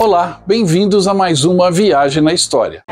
Olá, bem-vindos a mais uma Viagem na História.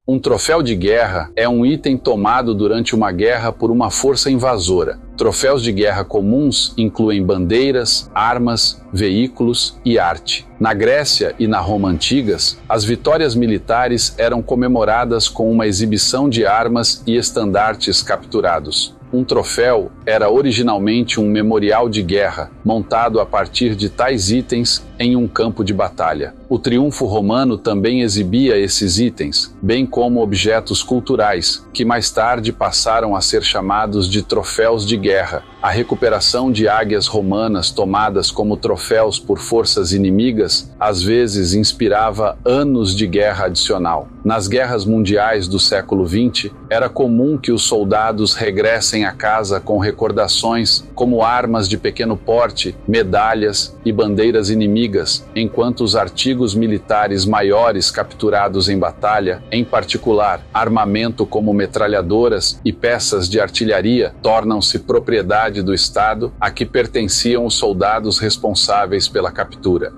Um troféu de guerra é um item tomado durante uma guerra por uma força invasora. Troféus de guerra comuns incluem bandeiras, armas, veículos e arte. Na Grécia e na Roma antigas, as vitórias militares eram comemoradas com uma exibição de armas e estandartes capturados. Um troféu era originalmente um memorial de guerra, montado a partir de tais itens em um campo de batalha. O triunfo romano também exibia esses itens, bem como objetos culturais, que mais tarde passaram a ser chamados de troféus de guerra. A recuperação de águias romanas tomadas como troféus por forças inimigas, às vezes inspirava anos de guerra adicional. Nas guerras mundiais do século XX, era comum que os soldados regressem a casa com recordações como armas de pequeno porte, medalhas e bandeiras inimigas, enquanto os artigos militares maiores capturados em batalha, em particular armamento como metralhadoras e peças de artilharia, tornam-se propriedade do Estado a que pertenciam os soldados responsáveis pela captura.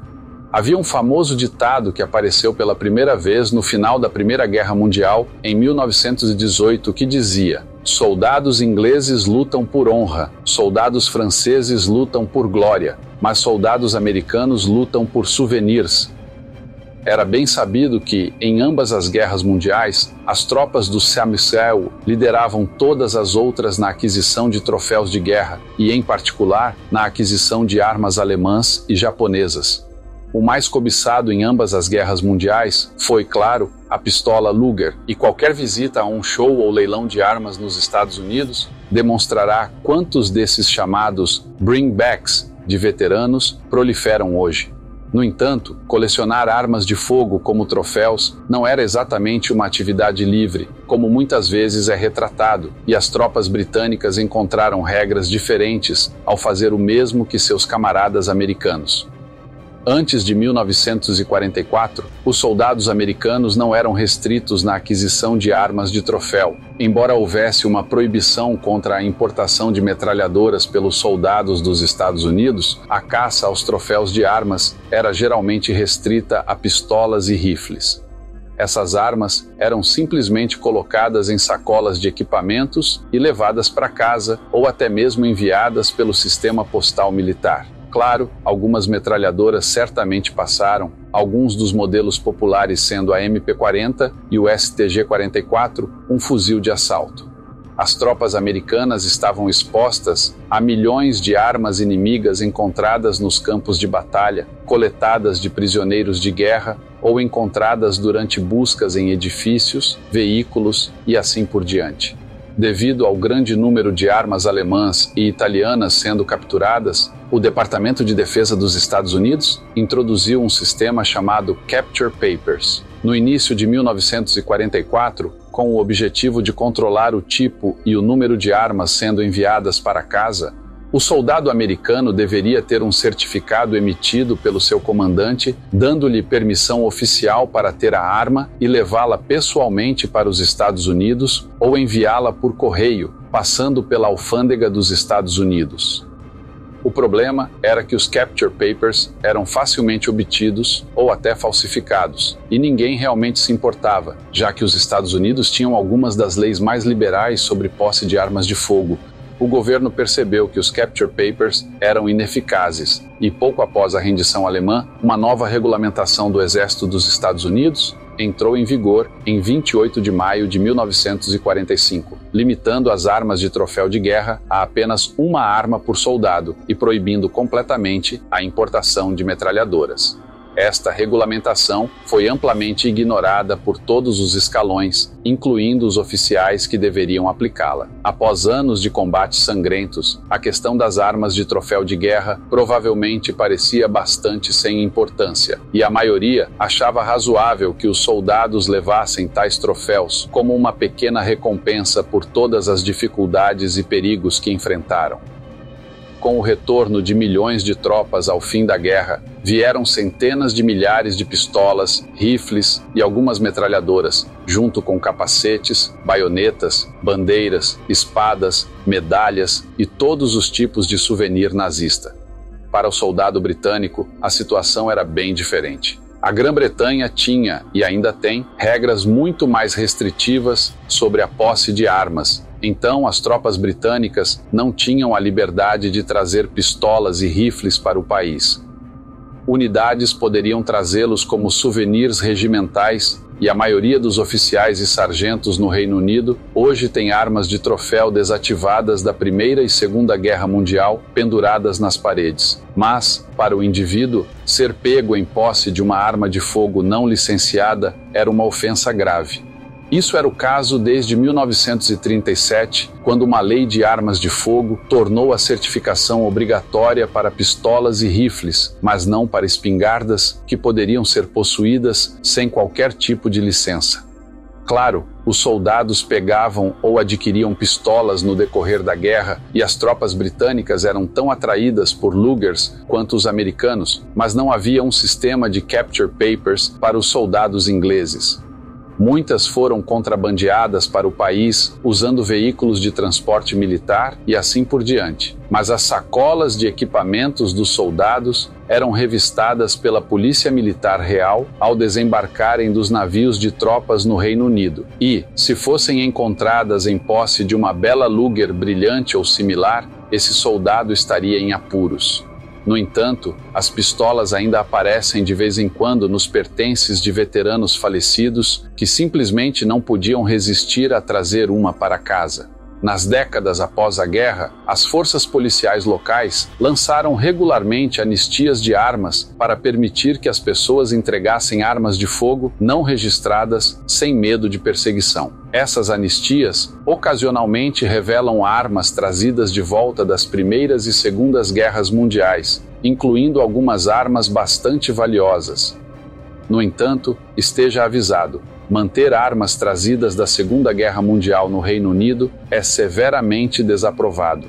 Havia um famoso ditado que apareceu pela primeira vez no final da Primeira Guerra Mundial, em 1918, que dizia: soldados ingleses lutam por honra, soldados franceses lutam por glória, mas soldados americanos lutam por souvenirs. Era bem sabido que, em ambas as guerras mundiais, as tropas do Samicel lideravam todas as outras na aquisição de troféus de guerra e, em particular, na aquisição de armas alemãs e japonesas. O mais cobiçado em ambas as guerras mundiais foi, claro, a pistola Luger, e qualquer visita a um show ou leilão de armas nos Estados Unidos demonstrará quantos desses chamados bringbacks de veteranos proliferam hoje. No entanto, colecionar armas de fogo como troféus não era exatamente uma atividade livre, como muitas vezes é retratado, e as tropas britânicas encontraram regras diferentes ao fazer o mesmo que seus camaradas americanos. Antes de 1944, os soldados americanos não eram restritos na aquisição de armas de troféu. Embora houvesse uma proibição contra a importação de metralhadoras pelos soldados dos Estados Unidos, a caça aos troféus de armas era geralmente restrita a pistolas e rifles. Essas armas eram simplesmente colocadas em sacolas de equipamentos e levadas para casa ou até mesmo enviadas pelo sistema postal militar. Claro, algumas metralhadoras certamente passaram, alguns dos modelos populares sendo a MP-40 e o STG-44, um fuzil de assalto. As tropas americanas estavam expostas a milhões de armas inimigas encontradas nos campos de batalha, coletadas de prisioneiros de guerra ou encontradas durante buscas em edifícios, veículos e assim por diante. Devido ao grande número de armas alemãs e italianas sendo capturadas, o Departamento de Defesa dos Estados Unidos introduziu um sistema chamado Capture Papers. No início de 1944, com o objetivo de controlar o tipo e o número de armas sendo enviadas para casa, o soldado americano deveria ter um certificado emitido pelo seu comandante, dando-lhe permissão oficial para ter a arma e levá-la pessoalmente para os Estados Unidos ou enviá-la por correio, passando pela alfândega dos Estados Unidos. O problema era que os Capture Papers eram facilmente obtidos ou até falsificados, e ninguém realmente se importava, já que os Estados Unidos tinham algumas das leis mais liberais sobre posse de armas de fogo. O governo percebeu que os Capture Papers eram ineficazes e, pouco após a rendição alemã, uma nova regulamentação do Exército dos Estados Unidos entrou em vigor em 28 de maio de 1945, limitando as armas de troféu de guerra a apenas uma arma por soldado e proibindo completamente a importação de metralhadoras. Esta regulamentação foi amplamente ignorada por todos os escalões, incluindo os oficiais que deveriam aplicá-la. Após anos de combates sangrentos, a questão das armas de troféu de guerra provavelmente parecia bastante sem importância, e a maioria achava razoável que os soldados levassem tais troféus como uma pequena recompensa por todas as dificuldades e perigos que enfrentaram. Com o retorno de milhões de tropas ao fim da guerra, vieram centenas de milhares de pistolas, rifles e algumas metralhadoras, junto com capacetes, baionetas, bandeiras, espadas, medalhas e todos os tipos de souvenir nazista. Para o soldado britânico, a situação era bem diferente. A Grã-Bretanha tinha, e ainda tem, regras muito mais restritivas sobre a posse de armas. Então, as tropas britânicas não tinham a liberdade de trazer pistolas e rifles para o país. Unidades poderiam trazê-los como souvenirs regimentais, e a maioria dos oficiais e sargentos no Reino Unido hoje tem armas de troféu desativadas da Primeira e Segunda Guerra Mundial penduradas nas paredes. Mas, para o indivíduo, ser pego em posse de uma arma de fogo não licenciada era uma ofensa grave. Isso era o caso desde 1937, quando uma lei de armas de fogo tornou a certificação obrigatória para pistolas e rifles, mas não para espingardas, que poderiam ser possuídas sem qualquer tipo de licença. Claro, os soldados pegavam ou adquiriam pistolas no decorrer da guerra e as tropas britânicas eram tão atraídas por Lugers quanto os americanos, mas não havia um sistema de capture papers para os soldados ingleses. Muitas foram contrabandeadas para o país usando veículos de transporte militar e assim por diante. Mas as sacolas de equipamentos dos soldados eram revistadas pela Polícia Militar Real ao desembarcarem dos navios de tropas no Reino Unido. E, se fossem encontradas em posse de uma bela Luger brilhante ou similar, esse soldado estaria em apuros. No entanto, as pistolas ainda aparecem de vez em quando nos pertences de veteranos falecidos que simplesmente não podiam resistir a trazer uma para casa. Nas décadas após a guerra, as forças policiais locais lançaram regularmente anistias de armas para permitir que as pessoas entregassem armas de fogo não registradas sem medo de perseguição. Essas anistias ocasionalmente revelam armas trazidas de volta das Primeiras e Segundas Guerras Mundiais, incluindo algumas armas bastante valiosas. No entanto, esteja avisado, manter armas trazidas da Segunda Guerra Mundial no Reino Unido é severamente desaprovado.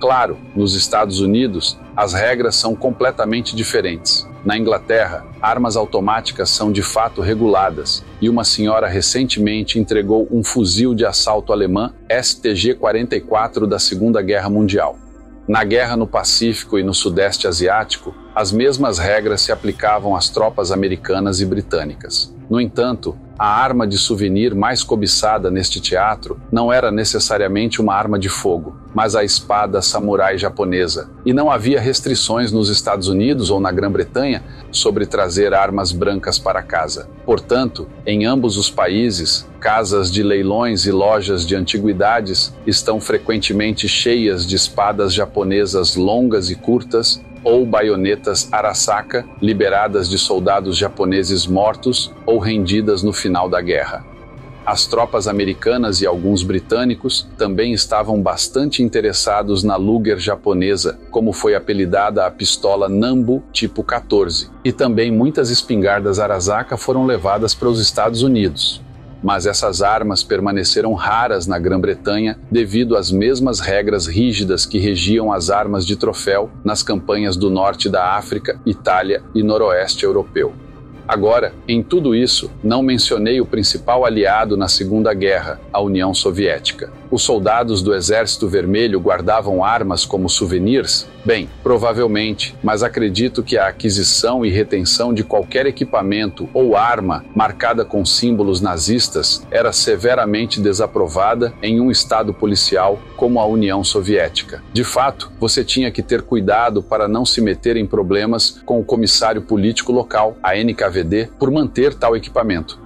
Claro, nos Estados Unidos, as regras são completamente diferentes. Na Inglaterra, armas automáticas são de fato reguladas, e uma senhora recentemente entregou um fuzil de assalto alemã STG-44 da Segunda Guerra Mundial. Na guerra no Pacífico e no Sudeste Asiático, as mesmas regras se aplicavam às tropas americanas e britânicas. No entanto, a arma de souvenir mais cobiçada neste teatro não era necessariamente uma arma de fogo, mas a espada samurai japonesa. E não havia restrições nos Estados Unidos ou na Grã-Bretanha sobre trazer armas brancas para casa. Portanto, em ambos os países, casas de leilões e lojas de antiguidades estão frequentemente cheias de espadas japonesas longas e curtas, ou baionetas Arasaka, liberadas de soldados japoneses mortos ou rendidas no final da guerra. As tropas americanas e alguns britânicos também estavam bastante interessados na Luger japonesa, como foi apelidada a pistola Nambu tipo 14, e também muitas espingardas Arasaka foram levadas para os Estados Unidos. Mas essas armas permaneceram raras na Grã-Bretanha devido às mesmas regras rígidas que regiam as armas de troféu nas campanhas do norte da África, Itália e noroeste europeu. Agora, em tudo isso, não mencionei o principal aliado na Segunda Guerra, a União Soviética. Os soldados do Exército Vermelho guardavam armas como souvenirs? Bem, provavelmente, mas acredito que a aquisição e retenção de qualquer equipamento ou arma marcada com símbolos nazistas era severamente desaprovada em um estado policial como a União Soviética. De fato, você tinha que ter cuidado para não se meter em problemas com o comissário político local, a NKVD, por manter tal equipamento.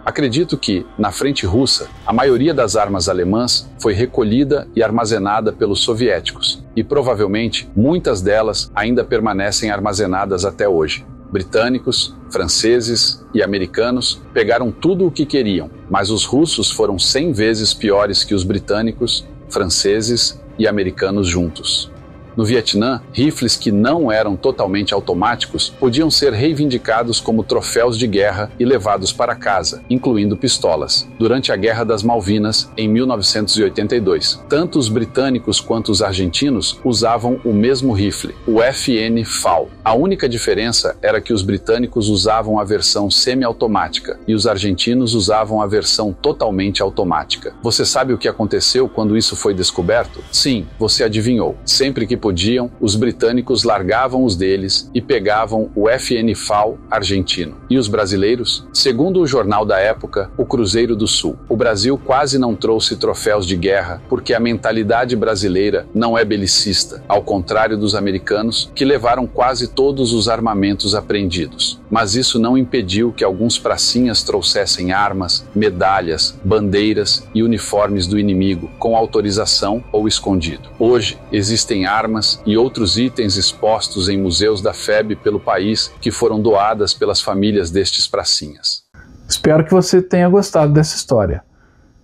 Acredito que, na frente russa, a maioria das armas alemãs foi recolhida e armazenada pelos soviéticos, e provavelmente muitas delas ainda permanecem armazenadas até hoje. Britânicos, franceses e americanos pegaram tudo o que queriam, mas os russos foram 100 vezes piores que os britânicos, franceses e americanos juntos. No Vietnã, rifles que não eram totalmente automáticos podiam ser reivindicados como troféus de guerra e levados para casa, incluindo pistolas. Durante a Guerra das Malvinas, em 1982, tanto os britânicos quanto os argentinos usavam o mesmo rifle, o FN FAL. A única diferença era que os britânicos usavam a versão semiautomática e os argentinos usavam a versão totalmente automática. Você sabe o que aconteceu quando isso foi descoberto? Sim, você adivinhou. Sempre que podiam, os britânicos largavam os deles e pegavam o FN FAL argentino. E os brasileiros? Segundo o jornal da época, o Cruzeiro do Sul, o Brasil quase não trouxe troféus de guerra porque a mentalidade brasileira não é belicista, ao contrário dos americanos, que levaram quase todos os armamentos apreendidos. Mas isso não impediu que alguns pracinhas trouxessem armas, medalhas, bandeiras e uniformes do inimigo, com autorização ou escondido. Hoje, existem armas e outros itens expostos em museus da FEB pelo país que foram doadas pelas famílias destes pracinhas. Espero que você tenha gostado dessa história.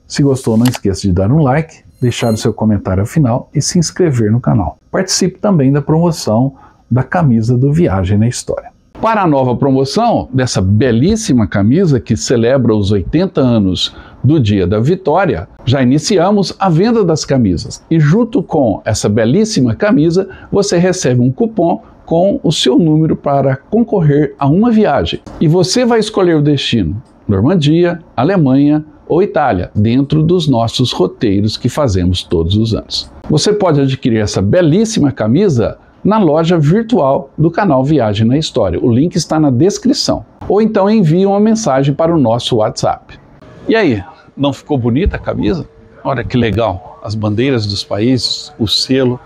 Se gostou, não esqueça de dar um like, deixar o seu comentário ao final e se inscrever no canal. Participe também da promoção da camisa do Viagem na História. Para a nova promoção dessa belíssima camisa que celebra os 80 anos do Dia da Vitória, já iniciamos a venda das camisas. E junto com essa belíssima camisa, você recebe um cupom com o seu número para concorrer a uma viagem. E você vai escolher o destino: Normandia, Alemanha ou Itália, dentro dos nossos roteiros que fazemos todos os anos. Você pode adquirir essa belíssima camisa na loja virtual do canal Viagem na História. O link está na descrição. Ou então envie uma mensagem para o nosso WhatsApp. E aí, não ficou bonita a camisa? Olha que legal, as bandeiras dos países, o selo,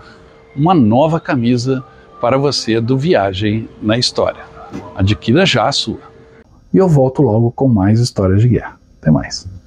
uma nova camisa para você do Viagem na História. Adquira já a sua. E eu volto logo com mais histórias de guerra. Até mais.